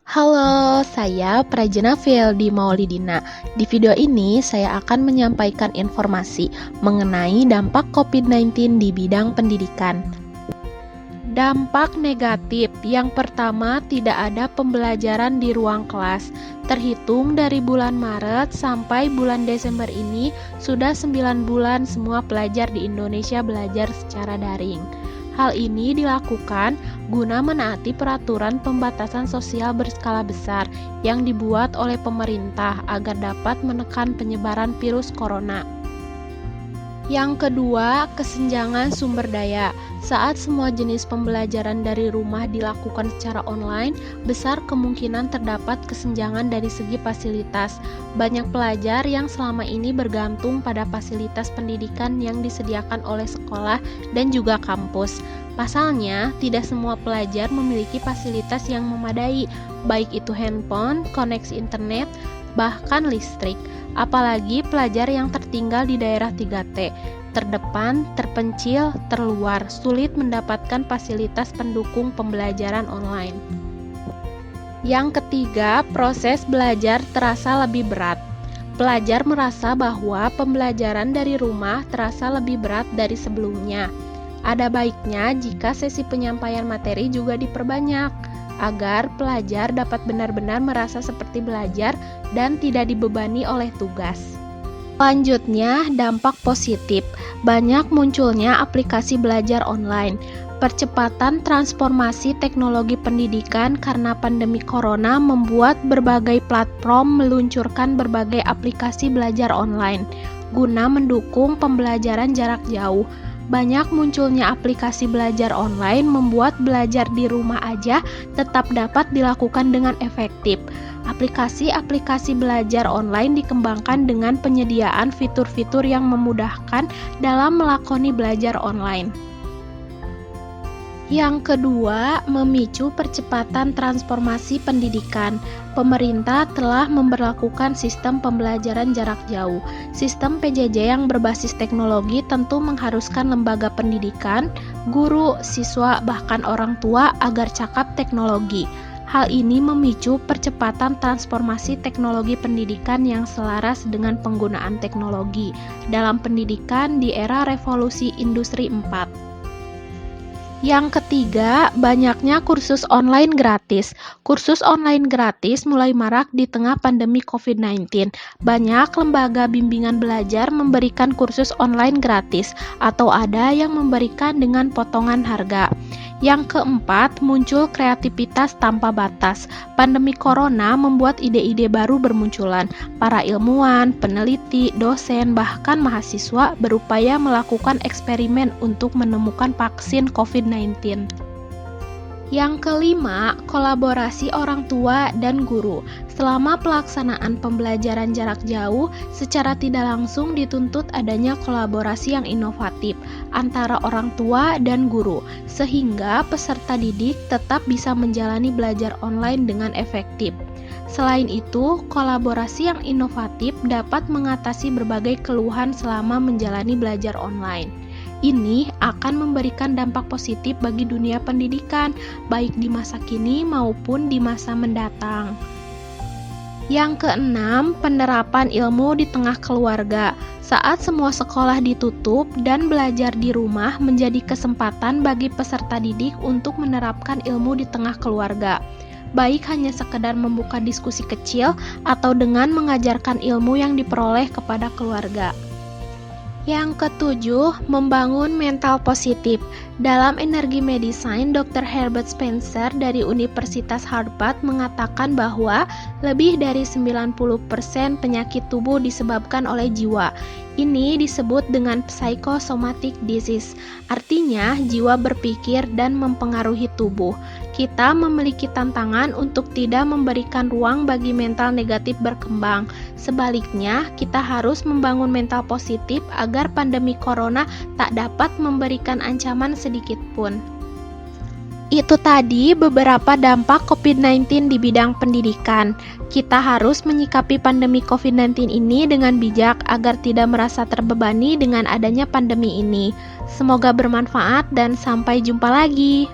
Halo, saya Prajana Fieldi Maulidina. Di video ini saya akan menyampaikan informasi mengenai dampak COVID-19 di bidang pendidikan. Dampak negatif yang pertama, tidak ada pembelajaran di ruang kelas. Terhitung dari bulan Maret sampai bulan Desember ini, sudah 9 bulan semua pelajar di Indonesia belajar secara daring. Hal ini dilakukan guna menaati peraturan pembatasan sosial berskala besar yang dibuat oleh pemerintah agar dapat menekan penyebaran virus corona. Yang kedua, kesenjangan sumber daya. Saat semua jenis pembelajaran dari rumah dilakukan secara online, besar kemungkinan terdapat kesenjangan dari segi fasilitas. Banyak pelajar yang selama ini bergantung pada fasilitas pendidikan yang disediakan oleh sekolah dan juga kampus. Pasalnya, tidak semua pelajar memiliki fasilitas yang memadai, baik itu handphone, koneksi internet, bahkan listrik. Apalagi pelajar yang tertinggal di daerah 3T, terdepan, terpencil, terluar, sulit mendapatkan fasilitas pendukung pembelajaran online. Yang ketiga, proses belajar terasa lebih berat. Pelajar merasa bahwa pembelajaran dari rumah terasa lebih berat dari sebelumnya. Ada baiknya jika sesi penyampaian materi juga diperbanyak, agar pelajar dapat benar-benar merasa seperti belajar dan tidak dibebani oleh tugas. Selanjutnya, dampak positif. Banyak munculnya aplikasi belajar online. Percepatan transformasi teknologi pendidikan karena pandemi corona membuat berbagai platform meluncurkan berbagai aplikasi belajar online guna mendukung pembelajaran jarak jauh. Banyak munculnya aplikasi belajar online membuat belajar di rumah aja tetap dapat dilakukan dengan efektif. Aplikasi-aplikasi belajar online dikembangkan dengan penyediaan fitur-fitur yang memudahkan dalam melakoni belajar online. Yang kedua, memicu percepatan transformasi pendidikan. Pemerintah telah memberlakukan sistem pembelajaran jarak jauh. Sistem PJJ yang berbasis teknologi tentu mengharuskan lembaga pendidikan, guru, siswa, bahkan orang tua agar cakap teknologi. Hal ini memicu percepatan transformasi teknologi pendidikan yang selaras dengan penggunaan teknologi dalam pendidikan di era revolusi industri 4. Yang ketiga, banyaknya kursus online gratis. Kursus online gratis mulai marak di tengah pandemi COVID-19. Banyak lembaga bimbingan belajar memberikan kursus online gratis, atau ada yang memberikan dengan potongan harga. Yang keempat, muncul kreativitas tanpa batas. Pandemi corona membuat ide-ide baru bermunculan. Para ilmuwan, peneliti, dosen, bahkan mahasiswa berupaya melakukan eksperimen untuk menemukan vaksin COVID-19. Yang kelima, kolaborasi orang tua dan guru. Selama pelaksanaan pembelajaran jarak jauh, secara tidak langsung dituntut adanya kolaborasi yang inovatif antara orang tua dan guru, sehingga peserta didik tetap bisa menjalani belajar online dengan efektif. Selain itu, kolaborasi yang inovatif dapat mengatasi berbagai keluhan selama menjalani belajar online. Ini akan memberikan dampak positif bagi dunia pendidikan, baik di masa kini maupun di masa mendatang. Yang keenam, penerapan ilmu di tengah keluarga. Saat semua sekolah ditutup dan belajar di rumah menjadi kesempatan bagi peserta didik untuk menerapkan ilmu di tengah keluarga. Baik hanya sekedar membuka diskusi kecil atau dengan mengajarkan ilmu yang diperoleh kepada keluarga. Yang ketujuh, membangun mental positif. Dalam Energy Medicine, Dr. Herbert Spencer dari Universitas Harvard mengatakan bahwa lebih dari 90% penyakit tubuh disebabkan oleh jiwa. Ini disebut dengan psychosomatic disease. Artinya, jiwa berpikir dan mempengaruhi tubuh. Kita memiliki tantangan untuk tidak memberikan ruang bagi mental negatif berkembang. Sebaliknya, kita harus membangun mental positif agar pandemi corona tak dapat memberikan ancaman sedikit pun. Itu tadi beberapa dampak COVID-19 di bidang pendidikan. Kita harus menyikapi pandemi COVID-19 ini dengan bijak agar tidak merasa terbebani dengan adanya pandemi ini. Semoga bermanfaat dan sampai jumpa lagi.